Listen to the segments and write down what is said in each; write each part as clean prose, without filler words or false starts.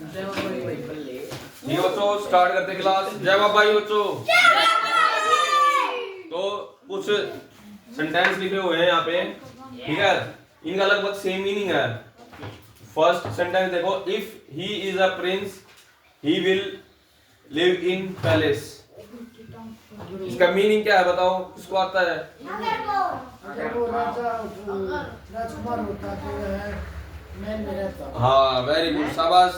ठीक है बच्चों, स्टार्ट करते क्लास। जय बाबा भाई बच्चों। तो कुछ सेंटेंस लिखे हुए हैं यहाँ पे, ठीक है, इनका लगभग सेम मीनिंग है। फर्स्ट सेंटेंस देखो, if he is a prince he will live in palace. इसका मीनिंग क्या है बताओ, किसको आता है? अगर वो राजकुमार होता तो वह महल में रहता। हाँ वेरी गुड, शाबाश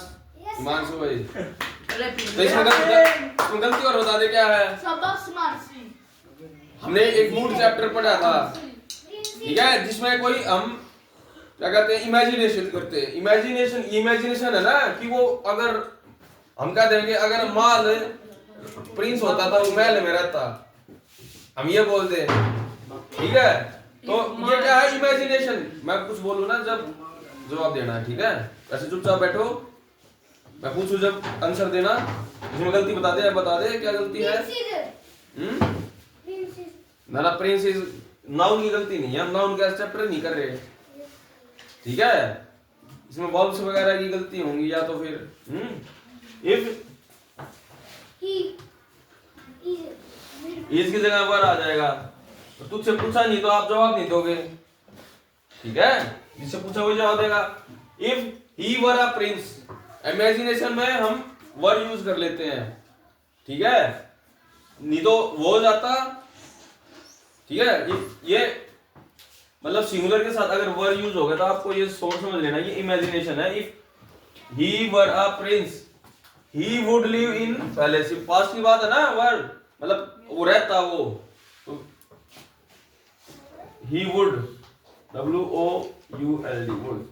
हिमांशु भाई। तो इसमें गलती और बता दे क्या है। हमने एक मूड चैप्टर पढ़ा था, ठीक है, जिसमें कोई हम क्या कहते हैं, इमेजिनेशन करते हैं। इमेजिनेशन है ना, कि वो अगर हम क्या देंगे, अगर माल प्रिंस होता था वो महल में रहता, हम ये बोलते हैं, ठीक है। तो ये क्या है, इमेजिनेशन। मैं कुछ बोलूं ना जब जवाब देना है, ठीक है। ऐसे चुपचाप बैठो, मैं पूछूं जब आंसर देना। इसमें गलती बता दे क्या गलती है। ना प्रिंस इज नाउन की गलती नहीं है, हम नाउन का चैप्टर नहीं कर रहे, ठीक है। इसमें वर्ब्स वगैरह की गलती होंगी, या तो फिर इफ इज की जगह वर आ जाएगा। तो तुझसे पूछा नहीं तो आप जवाब नहीं दोगे, ठीक है। जिससे पूछा वही जवाब देगा। If he were a prince, imagination में हम वर यूज कर लेते हैं, ठीक है, नहीं तो वो हो जाता, ठीक है। ये मतलब सिंगुलर के साथ अगर वर यूज होगा तो आपको ये सोच समझ लेना, ये इमेजिनेशन है। If he were a prince he would live in palace. Past की बात है ना, वर मतलब वो रहता, वो तो ही वुड, WOULD वुड।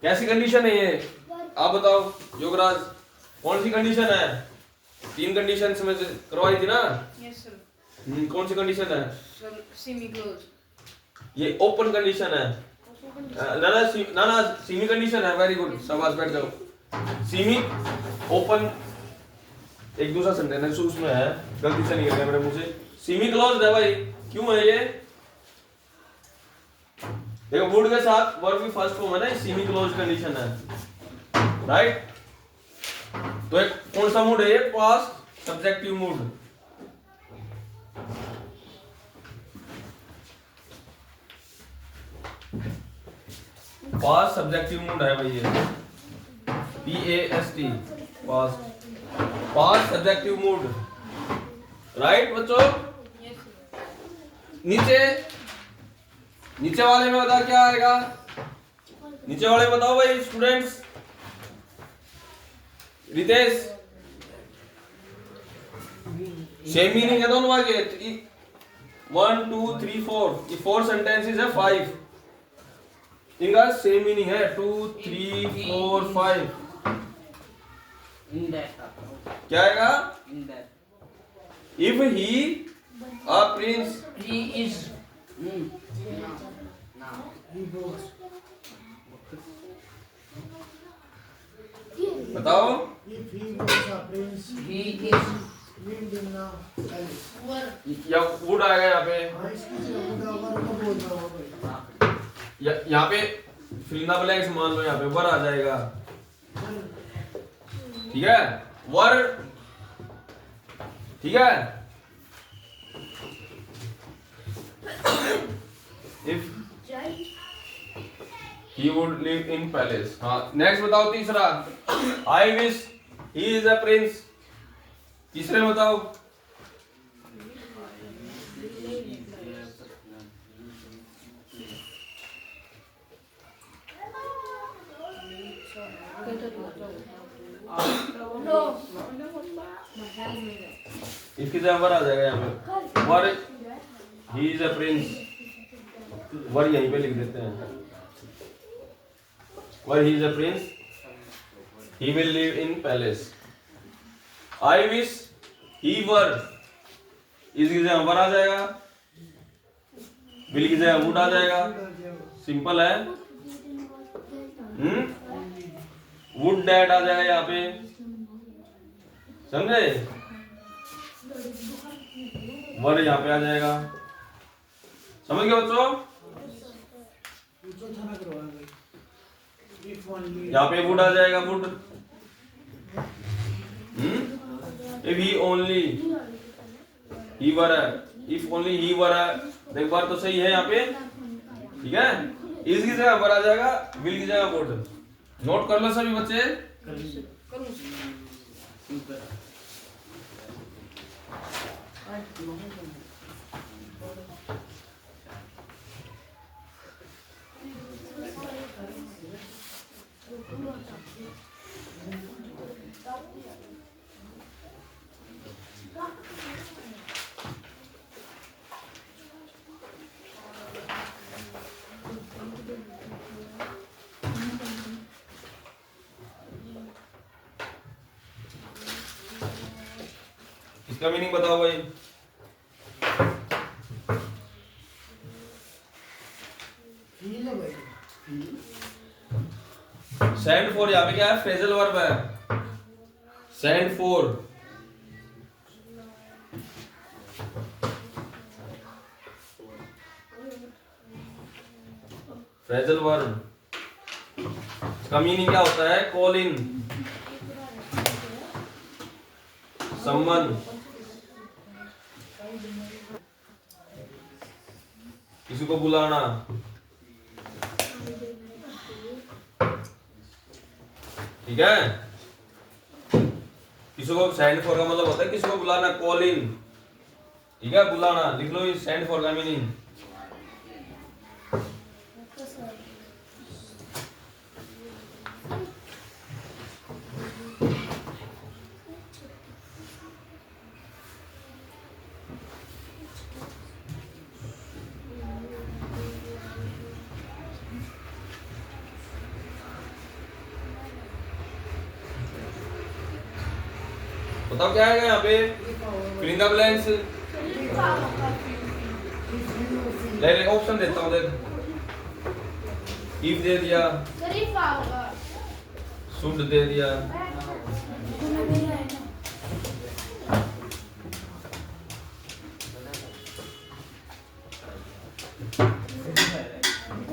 कैसी कंडीशन है ये आप बताओ योगराज, कौन सी कंडीशन है? 3 कंडीशन में से करवाई थी ना? Yes sir. कौन सी कंडीशन है? Sir semi close. ये ओपन कंडीशन है। ना सीमी कंडीशन है। वेरी गुड, शाबाश, बैठ जाओ। सीमी ओपन एक दूसरा सेंटेंस उसमें है, गलती से निकल गया मेरे मुंह से। सीमी क्लोज है भाई, क्यों है ये? देखो वुड के साथ वर्ब की फर्स्ट फॉर्म है ना, सीमी क्लोज कंडीशन है, राइट। तो एक कौन सा मूड है ये? Past subjective mood. Past subjective mood है भाई ये, PAST, past subjective mood, right बच्चों। नीचे वाले में बताओ क्या आएगा? नीचे वाले बताओ भाई स्टूडेंट्स। रितेश, सेम मीनिंग है दोनों आगे। 1 2 3 4, ये 4 सेंटेंसेस है, 5 इनका सेम मीनिंग है। 2 3 4 5 क्या आएगा? If he a prince, He is. बताओ। If he was a prince, He is. lived in a palace. या वुड आएगा यहाँ पे, हाँ, इसकी जगह वुड आवर को बोल रहा हूँ भाई। यहाँ पे फिल इन द ब्लैंक्स मान लो, यहाँ पे वर आ जाएगा, ठीक है। वर, ठीक है। If he would live in palace. हाँ नेक्स्ट बताओ तीसरा, आई wish he is a Prince. तीसरे में बताओ। इसकी जगह वर आ जाएगा यहाँ पे, वर ही इज अ प्रिंस, वर यहीं पे लिख देते हैं। Were he is a prince he will live in palace. I wish he were, इसकी जगह वर आ जाएगा, विल की जगह वुड आ जाएगा, सिंपल है। वुड डैड आ जाएगा यहाँ पे, समझे। वर यहाँ पे आ जाएगा, समझ गए बच्चों। If only. यहाँ पे वुड आ जाएगा वुड। इफ ही ओनली ही वर है, इफ ओनली ही वर है, देख बार तो सही है यहाँ पे, ठीक है। इस की जगह वर आ जाएगा, विल की जगह वुड। नोट कर लो सभी बच्चे। करूँ इसका मीनिंग बताओ भाई। Feel है भाई। सेंड फॉर यहाँ पे क्या है, फ्रेजल वर्ब है। Send for, phrasal verb. इसका मीनिंग क्या होता है, कॉल इन समवन, किसी को बुलाना, ठीक है। किसी को सेंड फॉर का मतलब होता है किसी को बुलाना, कॉल इन, ठीक है, बुलाना। लिख लो इस सेंड फॉर का मीनिंग। बताओ क्या आएगा यहाँ पे, फिल इन द ब्लैंक्स। ले ऑप्शन देता हूँ, देख। इफ दे दिया, शुड दे दिया,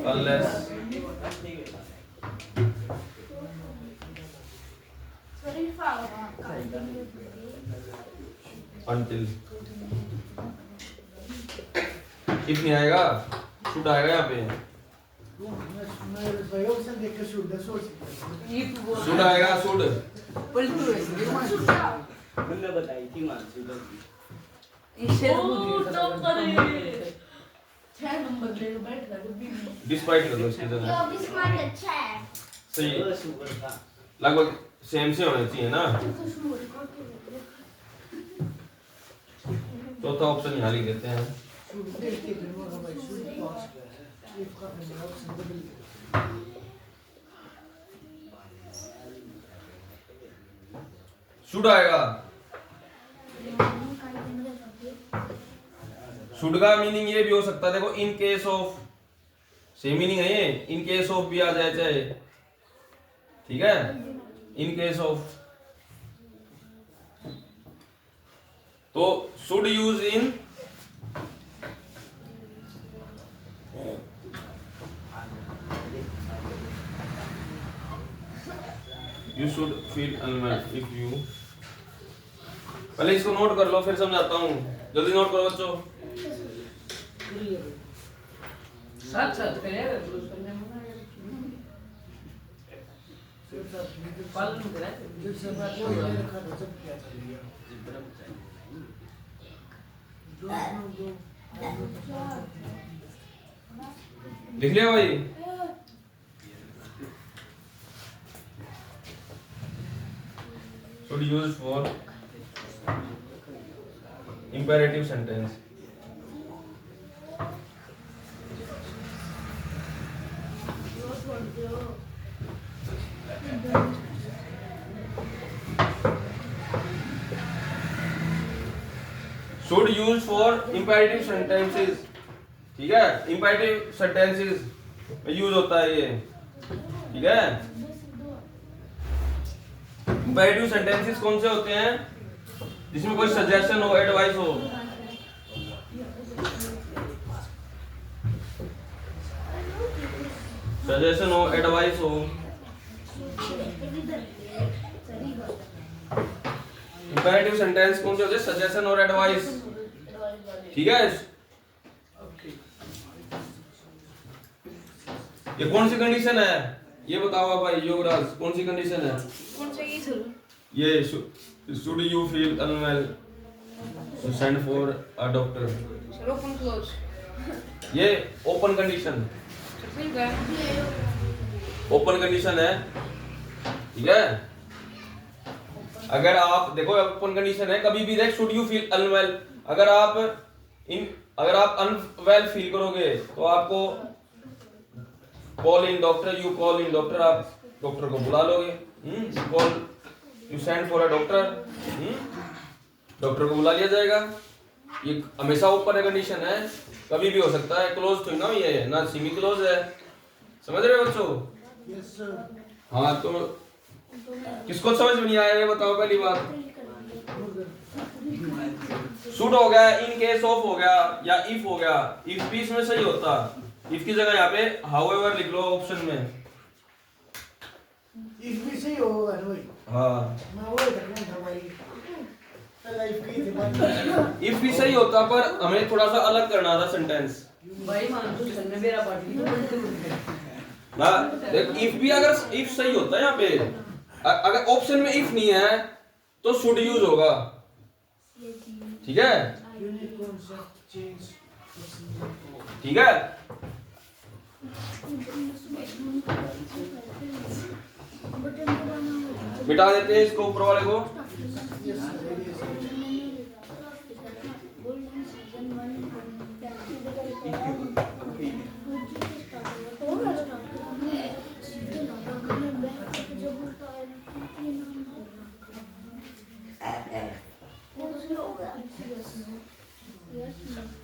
unless, until। इफ नहीं आएगा, शुड आएगा यहाँ पे। मैं भाई ऑप्शन देख के शुड सोच शुड आएगा, शुड। मैंने बताई थी मानसी को। डिस्पाइट कर दो इसकी जगह। सही, लगभग सेम से होने चाहिए ना। चौथा ऑप्शन यहाँ लिख देते हैं। शुड देख के फिर वो भाई शुड पास गया। इफ का मैंने ऑप्शन बदल दिया। शुड आएगा। शुड का मीनिंग ये भी हो सकता है, देखो, इन केस ऑफ, सेम मीनिंग है ये। इन केस ऑफ भी आ जाए चाहे, ठीक है। इन केस ऑफ, तो should use in, you should feel unwell if you. पहले इसको नोट कर लो, फिर समझाता हूँ। जल्दी नोट करो बच्चों। साथ साथ करेगा पालन करा जिससे बात हो रहा है खाना सब क्या कर लिया। लिख लिया भाई। should use for imperative sentence। should use for imperative sentences, ठीक है। imperative sentences में यूज होता है ये, ठीक है। imperative sentences कौन से होते हैं, जिसमें कोई सजेशन हो, एडवाइस हो। सजेशन हो, एडवाइस हो, इंपेरेटिव सेंटेंस कौन से होते हैं? सजेशन और एडवाइस, ठीक है। ये कौन सी कंडीशन है, ये बताओ आप भाई योगराज, कौन सी कंडीशन है? कौन सा ये सर? ये should you feel unwell so send for a doctor, sir open close. ये ओपन कंडीशन, ठीक है। ओपन कंडीशन है, ठीक है। अगर आप देखो ओपन कंडीशन है, कभी भी देख should you feel unwell, अगर आप अनवेल फील करोगे तो आपको call in doctor, you call in doctor, आप डॉक्टर को बुला लोगे। Call you send for a doctor, doctor को बुला लिया जाएगा। ये हमेशा ओपन कंडीशन है, कभी भी हो सकता है। क्लोज तो ना ये ना सेमी क्लोज है, समझ रहे हो बच्चों? Yes sir. हाँ तो किसको समझ में नहीं आया ये बताओ पहली बात। शुड हो गया, इन केस ऑफ हो गया, या इफ हो गया। इफ भी इसमें सही होता, इफ की जगह यहाँ पे हाउएवर लिख लो ऑप्शन में। इफ भी सही होगा भाई। हाँ मैं वो रखना था भाई, लाइफ की बात। इफ भी सही होता, पर हमें थोड़ा सा अलग करना था सेंटेंस भाई मान तो चलने मेरा पार्टी तो बनते हैं ना। देख इफ भी अगर इफ सही होता है यहाँ पे, अगर ऑप्शन में इफ नहीं है तो शुड यूज होगा, ठीक है, यूनिक कॉन्सेप्ट चेंज। ठीक है। मिटा देते हैं इसको ऊपर वाले को।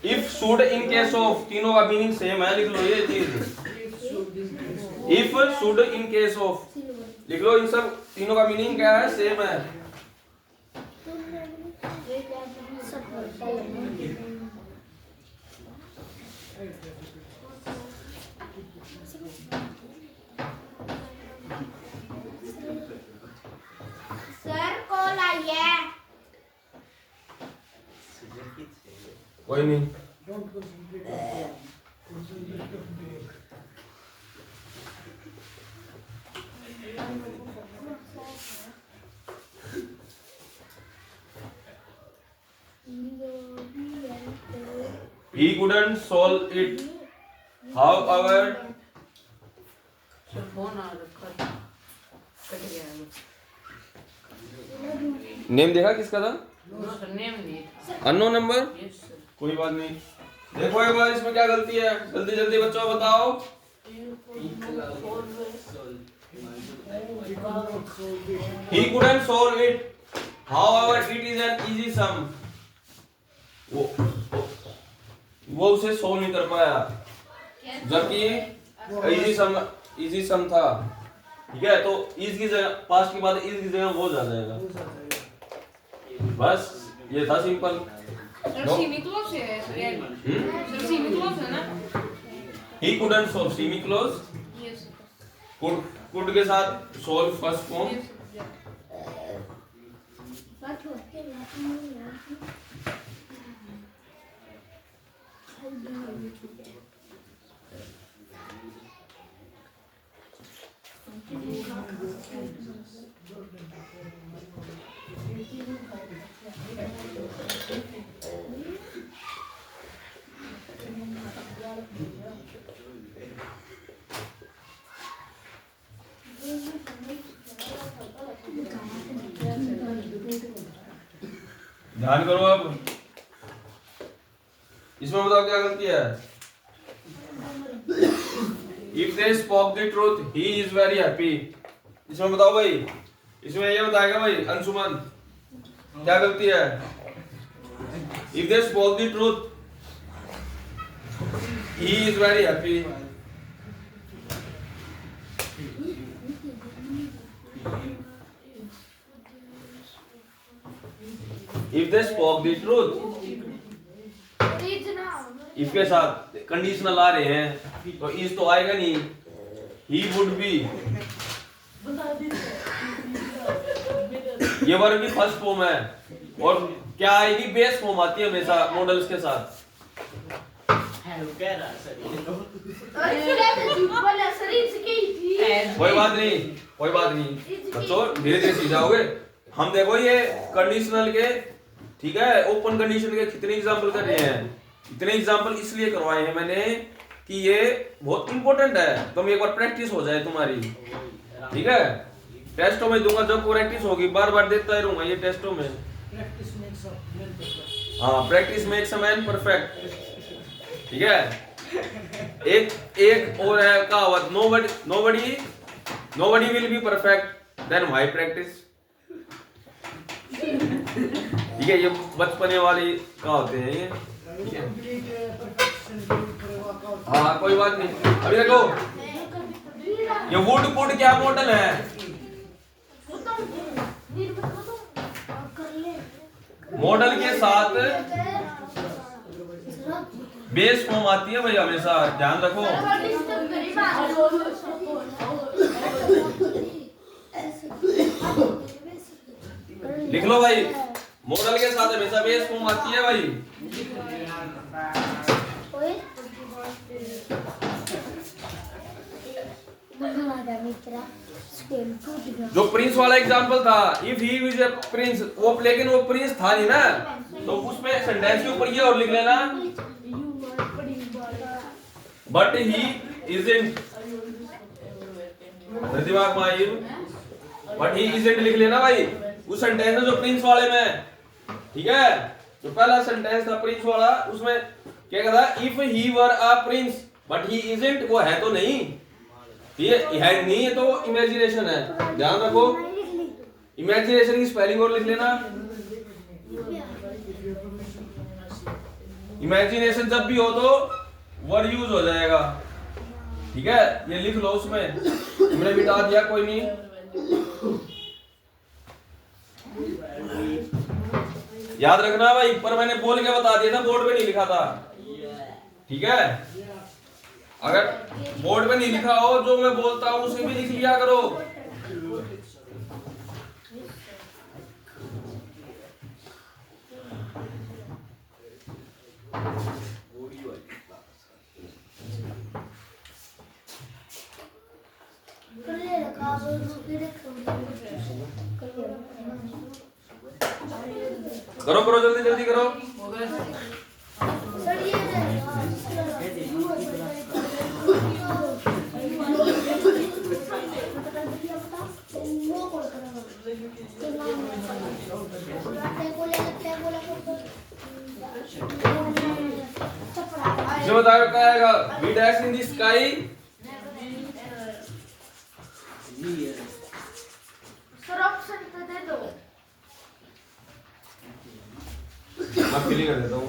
If should in case of, तीनों का मीनिंग सेम है, लिख लो ये चीज। If should in case of लिख लो, इन सब तीनों का मीनिंग क्या है? सेम है। सर कॉल आई है। कोई नहीं, don't concentrate. he couldn't solve it, however sir phone आ रखा था कट गया है। नेम देखा किसका था? नो सर नेम नहीं था। Unknown number, yes sir. कोई बात नहीं। देखो एक बार इसमें क्या गलती है, जल्दी जल्दी बच्चों बताओ। he couldn't solve it, however it is an easy sum, वो उसे सॉल्व नहीं कर पाया, जबकि इजी सम था, ठीक है। तो इज की जगह, पास्ट के बाद इज की जगह वो आ जाएगा, बस ये था सिंपल। सर सेमी क्लोज है सर, सेमी क्लोज है ना? he couldn't solve, semi close, yes could के साथ solve फर्स्ट फॉर्म। ध्यान करो अब, इसमें बताओ क्या गलती है। If they spoke the truth, he is very happy, इसमें बताओ भाई, इसमें ये बताएगा भाई अंशुमन क्या गलती है। If they spoke the truth, he is very happy, if they spoke the truth, if के साथ कंडीशनल आ रहे हैं तो इस तो आएगा नहीं, he would be ये वर्ब की फर्स्ट फॉर्म है। और क्या आएगी, बेस फॉर्म आती है हमेशा मॉडल्स के साथ। वो कह रहा सर ये तो कोई बात नहीं, कोई बात नहीं बच्चों, धीरे धीरे सीख जाओगे। हम देखो ये कंडीशनल के, ठीक है, ओपन कंडीशन के कितने एग्जांपल कर रहे हैं। इतने एग्जांपल इसलिए करवाए हैं मैंने कि ये बहुत इंपॉर्टेंट है, तुम एक बार प्रैक्टिस हो जाए तुम्हारी, ठीक है। टेस्टों में दूंगा, जब प्रैक्टिस होगी बार बार देता ही रहूंगा ये टेस्टों में। Practice makes a man perfect. हाँ, practice makes a man perfect, ठीक है। एक और है कहावत, nobody will be perfect, then why practice. ठीक है, ये बचपने वाली कहावतें हैं ये। कंप्लीट परफेक्शन पर वर्कआउट। हाँ कोई बात नहीं। अभी देखो ये वुड पुड क्या मॉडल है, मॉडल के साथ बेस फॉर्म आती है भाई, हमेशा ध्यान रखो। लिख लो भाई, मॉडल के साथ हमेशा बेस फॉर्म आती है भाई। जो प्रिंस वाला एग्जांपल था, if he is a Prince, वो लेकिन वो प्रिंस था नहीं ना, तो उसमें सेंटेंस के ऊपर ये और लिख लेना, बट ही इजंट, दिमाग में आई, बट ही इजंट लिख लेना भाई उस सेंटेंस में जो प्रिंस वाले में, ठीक है। जो पहला सेंटेंस था प्रिंस वाला, उसमें क्या कहता है, if he were a prince but he isn't, वो है तो नहीं, ये है नहीं, है तो इमेजिनेशन है, ध्यान रखो। इमेजिनेशन की स्पेलिंग और लिख लेना। इमेजिनेशन जब भी हो तो वर्ड यूज हो जाएगा, ठीक है, ये लिख लो उसमें, हमने मिटा दिया कोई नहीं। याद रखना भाई, पर मैंने बोल के बता दिया था, बोर्ड पे नहीं लिखा था, ठीक है। अगर बोर्ड पे नहीं लिखा हो, जो मैं बोलता हूं उसे भी लिख लिया करो। करो करो, जल्दी जल्दी करो। जो बताओ क्या आएगा, we dash in the sky, मैं फिल कर देता हूँ।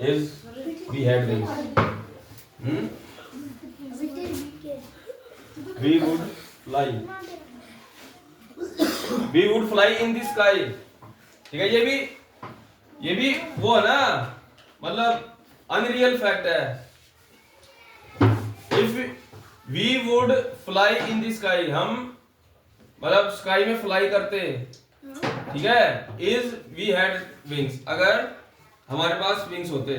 Is we had wings. We would fly. We would fly in the sky. ठीक है, ये भी वो है ना, मतलब अनरियल फैक्ट है। If we would fly in the sky, हम मतलब स्काई में फ्लाई करते, ठीक है। Is we had wings, अगर हमारे पास विंग्स होते,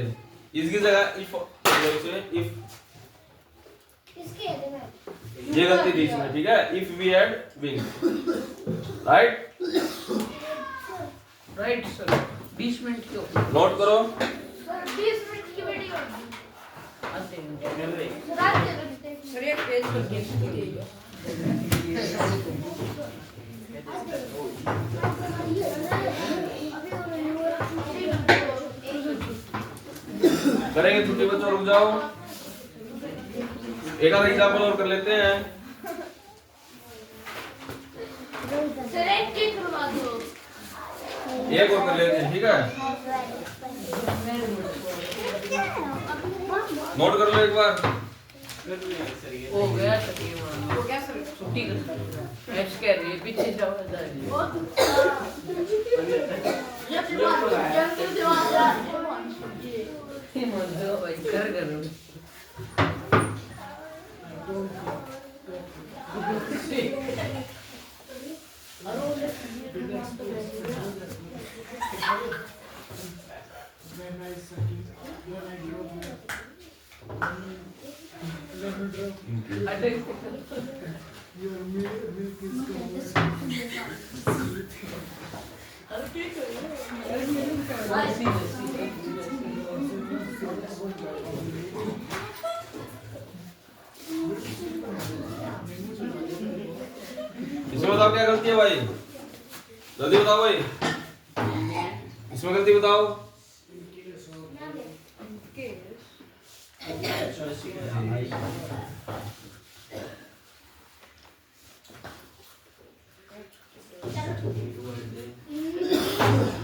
इसकी जगह इफ ये गलती थी इसमें, ठीक है। If we had wings, right right sir. 20 minute क्यों? नोट करो। सर 20 मिनट की वीडियो आते हैं सर एक पेज पर देखिए। करेंगे छुट्टी, बच्चों रुक जाओ, एक आधा एग्जाम्पल और कर लेते हैं। सर एक की करवा दो, एक और कर लेते हैं, ठीक है। नोट कर लो एक बार। हो गया तकरीबन। हो गया सर, छुट्टी कर ऐश कह रही है पीछे जाओ जा रही है मत जाओ भाई कर इसमें बताओ क्या गलती है भाई, जल्दी बताओ भाई, इसमें गलती बताओ।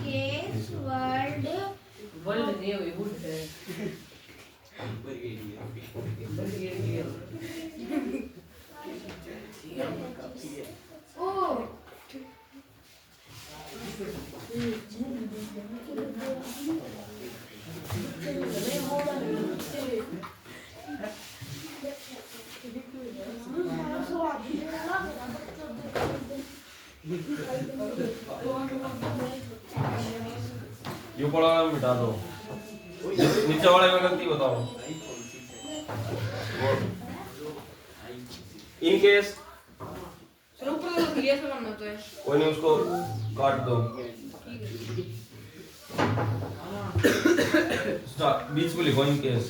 केस वर्ड वर्ल्ड नहीं हुई वुड है ओ यू पढ़ा वाला मिटा दो, नीचे वाले में गलती बताओ। इन केस सर ऊपर तो क्लियर से बनना तो है। कोई नहीं, उसको काट दो, स्टार्ट बीच में लिखो in case.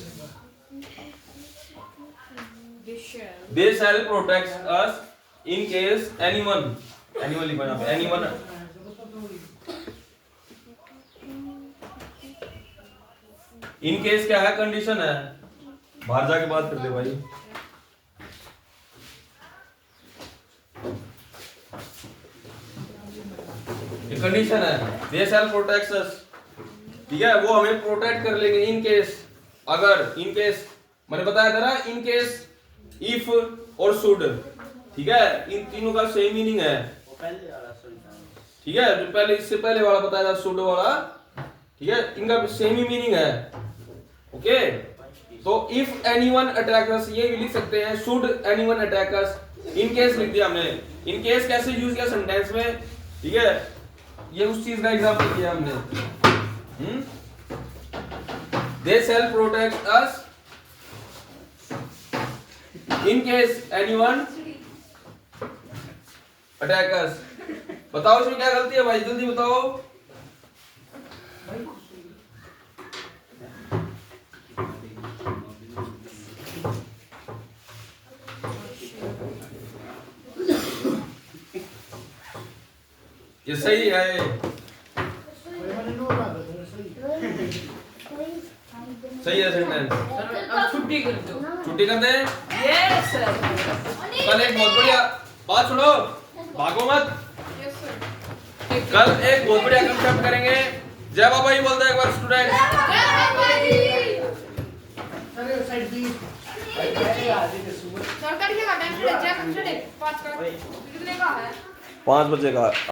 They shall protect us in case anyone लिखो यहाँ पे, anyone इन केस क्या है, कंडीशन है, बाहर जाके बात कर ले भाई। ये कंडीशन है, they shall protect us, ठीक है, वो हमें प्रोटेक्ट कर लेंगे इन केस, अगर, इन केस मैंने बताया था ना, इन केस, इफ और शुड, ठीक है, इन तीनों का सेम मीनिंग है, ठीक है, जो पहले इससे पहले वाला बताया था शुड वाला, ठीक है, इनका सेम ही मीनिंग है, ओके। तो इफ एनीवन अटैक अस, ये भी लिख सकते हैं, should anyone attack us, in case लिख दिया हमने। इन केस कैसे यूज किया सेंटेंस में, ठीक है, ये उस चीज का एग्जांपल किया हमने। They shall protect us in case anyone attack us. बताओ इसमें क्या गलती है भाई, जल्दी बताओ। ये सही है, सही है सेंटेंस। अब छुट्टी कर दो। छुट्टी कर दे। Yes sir. कल एक बहुत बढ़िया बात सुनो, भागो मत। Yes sir. कल एक बहुत बढ़िया कंसेप्ट करेंगे। जय बाबा ही बोलते हैं एक बार स्टूडेंट। सरकारी का टाइम 5 का कितने का है? 5 बजे का।